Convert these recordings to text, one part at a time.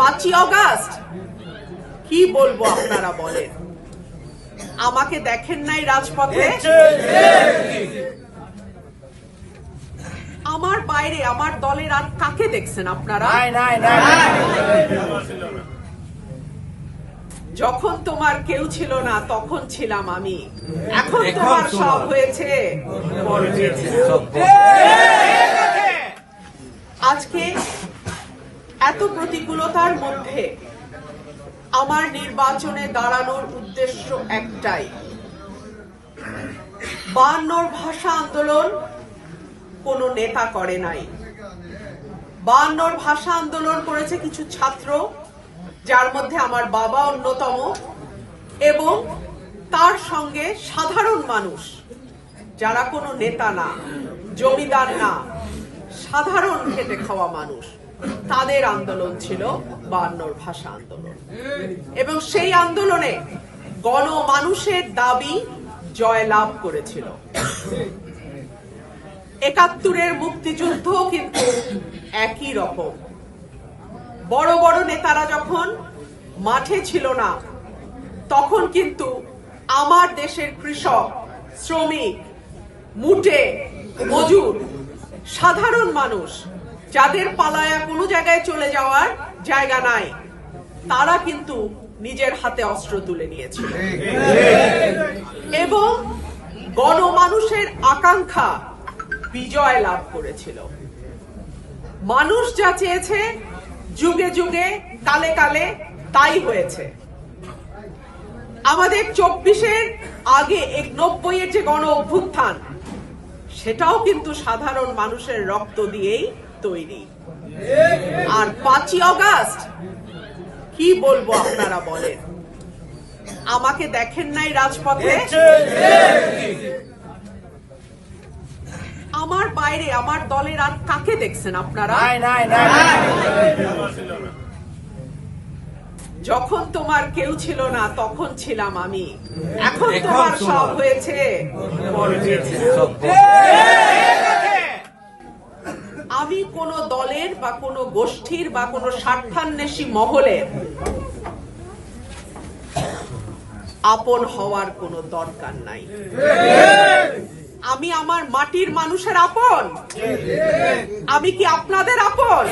5ই August কি বলবো আপনারা বলেন? আমাকে দেখেন নাই রাজপথে? আমার বাইরে আমার দলের আর কাকে দেখছেন আপনারা? যখন তোমার কেউ ছিল না তখন ছিলাম আমি, এখন তোমার সব হয়েছে। আজকে এত প্রতিকূলতার মধ্যে আমার নির্বাচনে দাঁড়ানোর উদ্দেশ্য একটাই, 52 ভাষা আন্দোলন কোন নেতা করে নাই। 52 ভাষা আন্দোলন করেছে কিছু ছাত্র, যার মধ্যে আমার বাবা অন্যতম, এবং তার সঙ্গে সাধারণ মানুষ যারা কোনো নেতা না, জমিদার না, সাধারণ খেটে খাওয়া মানুষ, তাদের আন্দোলন ছিল 52 ভাষা আন্দোলন। এবং সেই আন্দোলনে গণমানুষের দাবি জয়লাভ করেছিল। ৭১-এর মুক্তিযুদ্ধ কিন্তু একই রকম। বড় বড় নেতারা যখন মাঠে ছিল না, তখন কিন্তু আমার দেশের কৃষক, শ্রমিক, মুটে, মজুর, সাধারণ মানুষ, যাদের পালায়া কোনো জায়গায় চলে যাওয়ার জায়গা নাই, তারা কিন্তু নিজের হাতে অস্ত্র তুলে নিয়েছিল এবং গণমানুষের আকাঙ্ক্ষা বিজয় লাভ করেছিল। মানুষ যা চেয়েছে যুগে যুগে, কালে কালে তাই হয়েছে। আমাদের 24-এর আগে 91-এর যে গণ অভ্যুত্থান, সেটাও কিন্তু সাধারণ মানুষের রক্ত দিয়েই তৈরি। আর 5ই অগাস্ট কি বলবো আপনারা বলেন? আমাকে দেখেন নাই রাজপথে? আমার বাইরে আমার দলের আর কাকে দেখছেন আপনারা? যখন তোমার কেউ ছিল না তখন ছিলাম আমি, এখন তোমার সব হয়েছে। আমি কোন দলের বা কোন গোষ্ঠীর বা কোন স্বার্থান্বেষী মহলের আপন হওয়ার কোন দরকার নাই। আমি আমার মাটির মানুষের আপন। আমি কি আপনাদের আপন?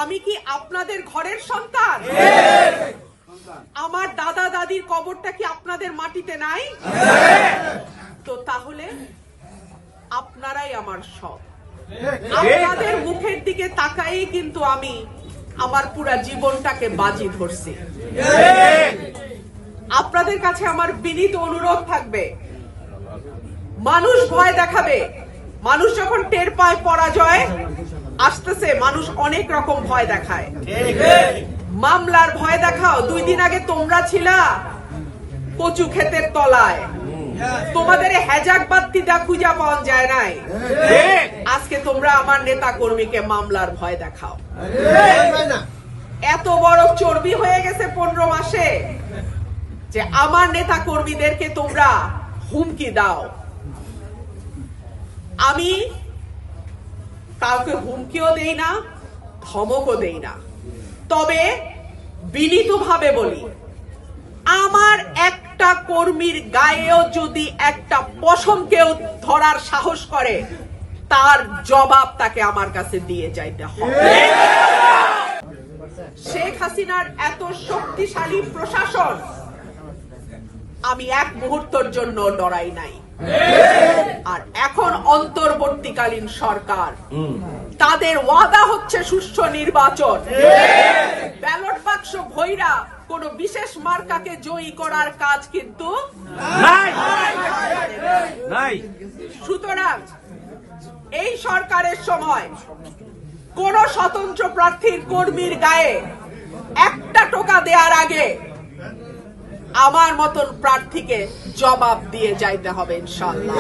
আমি কি আপনাদের ঘরের সন্তান? আমার দাদা দাদির কবরটা কি আপনাদের মাটিতে নাই? তো তাহলে আপনারাই আমার সব। আপনাদের মুখের দিকে তাকাই কিন্তু আমি আমার পুরা জীবনটাকে বাজি ধরছি। আপনাদের কাছে আমার বিনীত অনুরোধ থাকবে, মানুষ ভয় দেখাবে, মানুষ যখন টের পায় পরাজয় আসতেছে, মানুষ অনেক রকম ভয় দেখায়। মামলার ভয় দেখাও। 2 দিন আগে তোমরা ছিলা কচু ক্ষেতের তলায়, তোমাদের হেজাক বাত্তি দা খুঁজা পাওয়া যায় নাই। আজকে তোমরা আমার নেতা কর্মীকে মামলার ভয় দেখাও। এত বড় চর্বি হয়ে গেছে 15 মাসে যে আমার নেতা কর্মীদেরকে তোমরা হুমকি দাও। আমি কাউকে হুমকিও দেই না, ধমকও দেই না, তবে বিনীতভাবে বলি, আমার একটা কর্মীর গায়েও যদি একটা পশম কেউ ধরার সাহস করে, তার জবাব তাকে আমার কাছে দিয়ে যাইতে হবে। শেখ হাসিনার এত শক্তিশালী প্রশাসন আমি এক মুহূর্তের জন্য ডরাই নাই। আর এখন অন্তর্বর্তীকালীন সরকার, তাদের ওয়াদা হচ্ছে সুষ্ঠু নির্বাচন। ব্যালট বাক্স ভৈরা কোন বিশেষ মার্কাকে জয়ী করার কাজ কিন্তু নাই। সুতরাং এই সরকারের সময় কোন স্বতন্ত্র প্রার্থীর কর্মীর গায়ে একটা টোকা দেওয়ার আগে আমার মতন প্রার্থীকে জবাব দিয়ে যাইতে হবে ইনশাআল্লাহ।